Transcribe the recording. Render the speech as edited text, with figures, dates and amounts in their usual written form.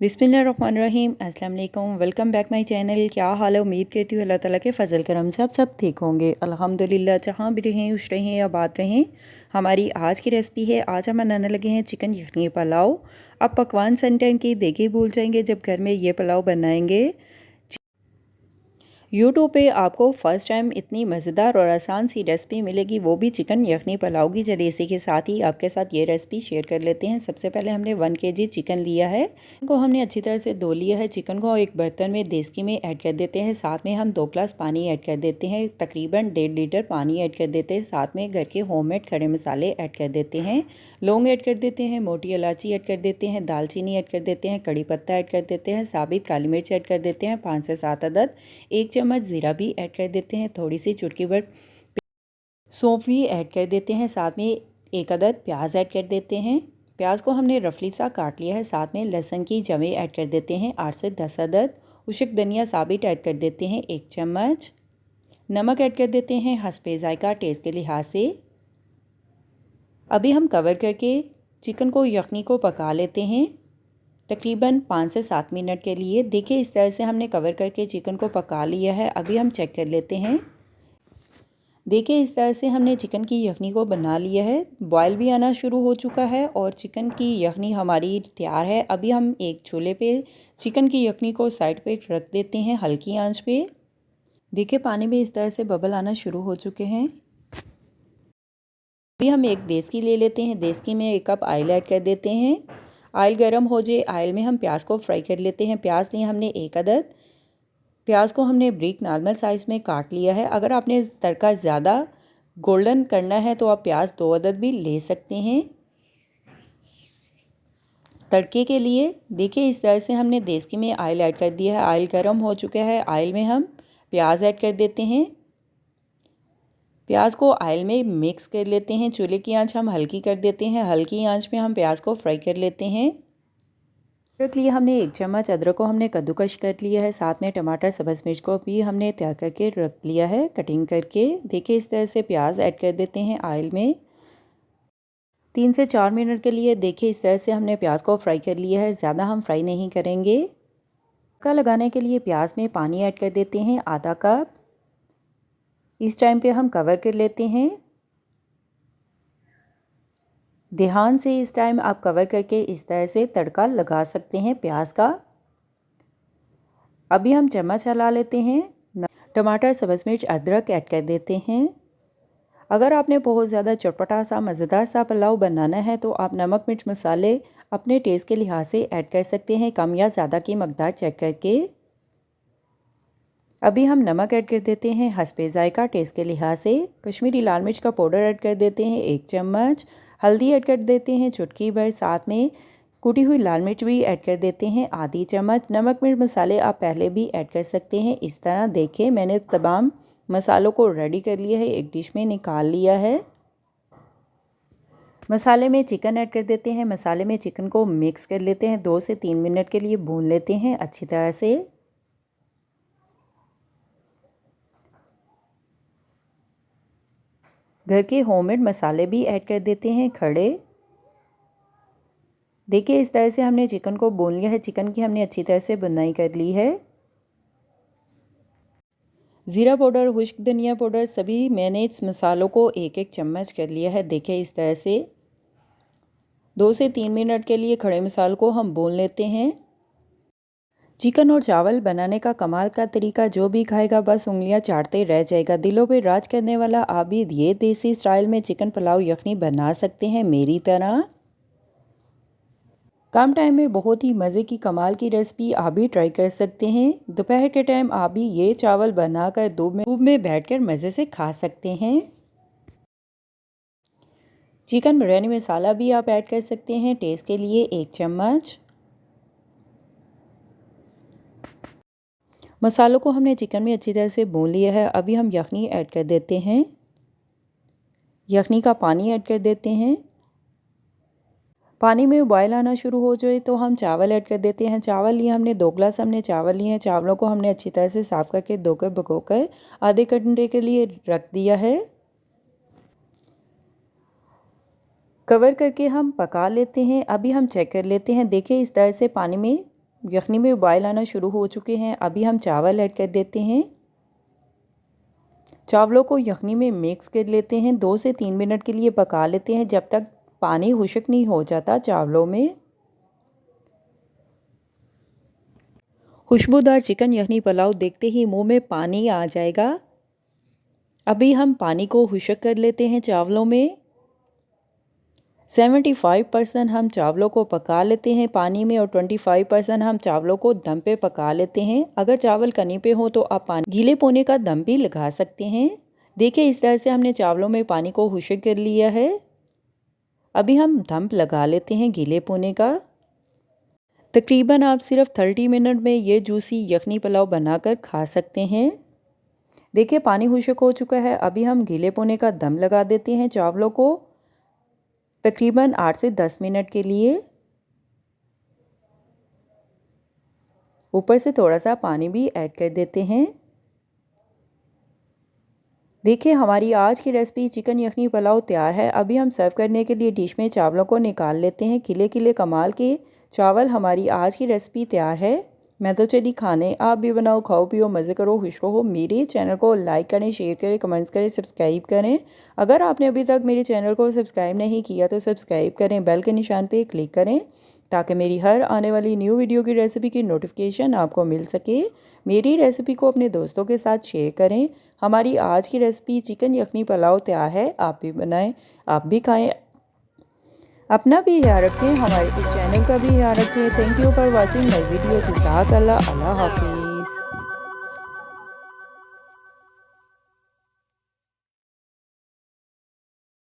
बिस्मिल्लाहिर्रहमानिर्रहीम। अस्सलाम वालेकुम। Welcome back my channel. क्या हाल है? उम्मीद करती हूँ अल्लाह ताला के फ़ज़ल करम से आप सब ठीक होंगे। अल्हम्दुलिल्लाह, जहाँ भी रहें खुश रहें या बात रहें। हमारी आज की रेसिपी है, आज हम बनाने लगे हैं चिकन यखनी पुलाव। अब पकवान सेंटर की देखिए भूल जाएंगे जब घर में ये पुलाव बनाएंगे। यूट्यूब पे आपको फ़र्स्ट टाइम इतनी मज़ेदार और आसान सी रेसिपी मिलेगी, वो भी चिकन यखनी पुलाव की। चलिए इसी के साथ ही आपके साथ ये रेसिपी शेयर कर लेते हैं। सबसे पहले हमने 1 kg चिकन लिया है, इनको हमने अच्छी तरह से धो लिया है। चिकन को एक बर्तन में देसी में ऐड कर देते हैं, साथ में हम 2 गिलास पानी ऐड कर देते हैं। तकरीबन 1.5 लीटर पानी ऐड कर देते हैं। साथ में घर के होममेड खड़े मसाले ऐड कर देते हैं। लौंग ऐड कर देते हैं, मोटी इलायची ऐड कर देते हैं, दालचीनी ऐड कर देते हैं, कड़ी पत्ता ऐड कर देते हैं, साबित काली मिर्च ऐड कर देते हैं 5 से 7 अदद, 1 चम्मच ज़ीरा भी ऐड कर देते हैं, थोड़ी सी चुटकी भर सौंफ भी ऐड कर देते हैं। साथ में 1 अदद प्याज ऐड कर देते हैं। प्याज को हमने रफली सा काट लिया है। साथ में लहसुन की जवें ऐड कर देते हैं 8 से 10 अदद। खुश्क धनिया साबित ऐड कर देते हैं 1 चम्मच। नमक ऐड कर देते हैं हस्बे जायका टेस्ट के लिहाज से। अभी हम कवर करके चिकन को यखनी को पका लेते हैं तकरीबन 5 से 7 मिनट के लिए। देखिए इस तरह से हमने कवर करके चिकन को पका लिया है। अभी हम चेक कर लेते हैं। देखिए इस तरह से हमने चिकन की यखनी को बना लिया है। बॉयल भी आना शुरू हो चुका है और चिकन की यखनी हमारी तैयार है। अभी हम एक चूल्हे पे चिकन की यखनी को साइड पे रख देते हैं हल्की आंच पे। देखिए पानी में इस तरह से बबल आना शुरू हो चुके हैं। अभी हम एक देसी ले लेते हैं। देसी में 1 कप ऑयल ऐड कर देते हैं। ऑयल गर्म हो जाए, ऑयल में हम प्याज को फ्राई कर लेते हैं। प्याज लिए हमने 1 अदद। प्याज को हमने ब्रिक नॉर्मल साइज़ में काट लिया है। अगर आपने तड़का ज़्यादा गोल्डन करना है तो आप प्याज 2 अदद भी ले सकते हैं तड़के के लिए। देखिए इस तरह से हमने देसी में ऑयल ऐड कर दिया है। ऑयल गर्म हो चुका है। ऑयल में हम प्याज ऐड कर देते हैं। प्याज को ऑयल में मिक्स कर लेते हैं। चूल्हे की आंच हम हल्की कर देते हैं। हल्की आंच में हम प्याज को फ्राई कर लेते हैं। अदरक लिए हमने 1 चम्मच। अदरक को हमने कद्दूकश कर लिया है। साथ में टमाटर सब्ज़ मिर्च को भी हमने तैयार करके रख लिया है कटिंग करके। देखिए इस तरह से प्याज ऐड कर देते हैं ऑयल में 3 से 4 मिनट के लिए। देखिए इस तरह से हमने प्याज को फ्राई कर लिया है, ज़्यादा हम फ्राई नहीं करेंगे। तड़का लगाने के लिए प्याज में पानी ऐड कर देते हैं आधा कप। इस टाइम पे हम कवर कर लेते हैं। ध्यान से इस टाइम आप कवर करके इस तरह से तड़का लगा सकते हैं प्याज का। अभी हम चम्मच हिला लेते हैं। टमाटर सब्ज़ मिर्च अदरक ऐड कर देते हैं। अगर आपने बहुत ज़्यादा चटपटा सा मज़ेदार सा पुलाव बनाना है तो आप नमक मिर्च मसाले अपने टेस्ट के लिहाज से ऐड कर सकते हैं, कम या ज़्यादा की मकदार चेक करके। अभी हम नमक ऐड कर देते हैं हस्बे जायका टेस्ट के लिहाज से। कश्मीरी लाल मिर्च का पाउडर ऐड कर देते हैं 1 चम्मच। हल्दी ऐड कर देते हैं चुटकी भर। साथ में कुटी हुई लाल मिर्च भी ऐड कर देते हैं आधी चम्मच। नमक मिर्च मसाले आप पहले भी ऐड कर सकते हैं। इस तरह देखें मैंने तमाम मसालों को रेडी कर लिया है, एक डिश में निकाल लिया है। मसाले में चिकन ऐड कर देते हैं। मसाले में चिकन को मिक्स कर लेते हैं। 2 से 3 मिनट के लिए भून लेते हैं अच्छी तरह से। घर के होममेड मसाले भी ऐड कर देते हैं खड़े। देखिए इस तरह से हमने चिकन को भून लिया है। चिकन की हमने अच्छी तरह से बुनाई कर ली है। ज़ीरा पाउडर, खुश्क धनिया पाउडर सभी मैंने इस मसालों को 1-1 चम्मच कर लिया है। देखिए इस तरह से 2 से 3 मिनट के लिए खड़े मसालों को हम भून लेते हैं। चिकन और चावल बनाने का कमाल का तरीका जो भी खाएगा बस उंगलियां चाटते रह जाएगा। दिलों पे राज करने वाला आप भी ये देसी स्टाइल में चिकन पुलाव यखनी बना सकते हैं मेरी तरह। कम टाइम में बहुत ही मज़े की कमाल की रेसिपी आप भी ट्राई कर सकते हैं। दोपहर के टाइम आप भी ये चावल बनाकर धूप में बैठकर मज़े से खा सकते हैं। चिकन बिरयानी मसाला भी आप ऐड कर सकते हैं टेस्ट के लिए 1 चम्मच। मसालों को हमने चिकन में अच्छी तरह से भून लिया है। अभी हम यखनी ऐड कर देते हैं। यखनी का पानी ऐड कर देते हैं। पानी में उबाल आना शुरू हो जाए तो हम चावल ऐड कर देते हैं। चावल लिए हमने 2 गिलास हमने चावल लिए हैं। चावलों को हमने अच्छी तरह से साफ़ करके धोकर भिगोकर आधे घंटे के लिए रख दिया है। कवर करके हम पका लेते हैं। अभी हम चेक कर लेते हैं। देखिए इस तरह से पानी में यखनी में उबाल आना शुरू हो चुके हैं। अभी हम चावल ऐड कर देते हैं। चावलों को यखनी में मिक्स कर लेते हैं। 2 से 3 मिनट के लिए पका लेते हैं जब तक पानी खुश्क नहीं हो जाता चावलों में। खुशबूदार चिकन यखनी पुलाव देखते ही मुंह में पानी आ जाएगा। अभी हम पानी को खुश्क कर लेते हैं चावलों में। 75% हम चावलों को पका लेते हैं पानी में और 25% हम चावलों को दम पे पका लेते हैं। अगर चावल कनी पे हो तो आप पानी गीले पोने का दम भी लगा सकते हैं। देखिए इस तरह से हमने चावलों में पानी को खुश्क कर लिया है। अभी हम दम लगा लेते हैं गीले पोने का। तकरीबन आप सिर्फ 30 मिनट में ये जूसी यखनी पुलाव बनाकर खा सकते हैं। देखिए पानी खुश्क हो चुका है। अभी हम गीले पोने का दम लगा देते हैं चावलों को तकरीबन 8 से 10 मिनट के लिए। ऊपर से थोड़ा सा पानी भी ऐड कर देते हैं। देखिए हमारी आज की रेसिपी चिकन यखनी पुलाव तैयार है। अभी हम सर्व करने के लिए डिश में चावलों को निकाल लेते हैं। खिले खिले कमाल के चावल हमारी आज की रेसिपी तैयार है। मैं तो चली खाने, आप भी बनाओ, खाओ पियो, मज़े करो, खुश रहो। मेरे चैनल को लाइक करें, शेयर करें, कमेंट्स करें, सब्सक्राइब करें। अगर आपने अभी तक मेरे चैनल को सब्सक्राइब नहीं किया तो सब्सक्राइब करें, बेल के निशान पे क्लिक करें ताकि मेरी हर आने वाली न्यू वीडियो की रेसिपी की नोटिफिकेशन आपको मिल सके। मेरी रेसिपी को अपने दोस्तों के साथ शेयर करें। हमारी आज की रेसिपी चिकन यखनी पुलाव तैयार है। आप भी बनाएं, आप भी खाएं। अपना भी ख्याल रखें, हमारे इस चैनल का भी ख्याल रखें। Thank you for watching my video. अल्लाह हाफिज़।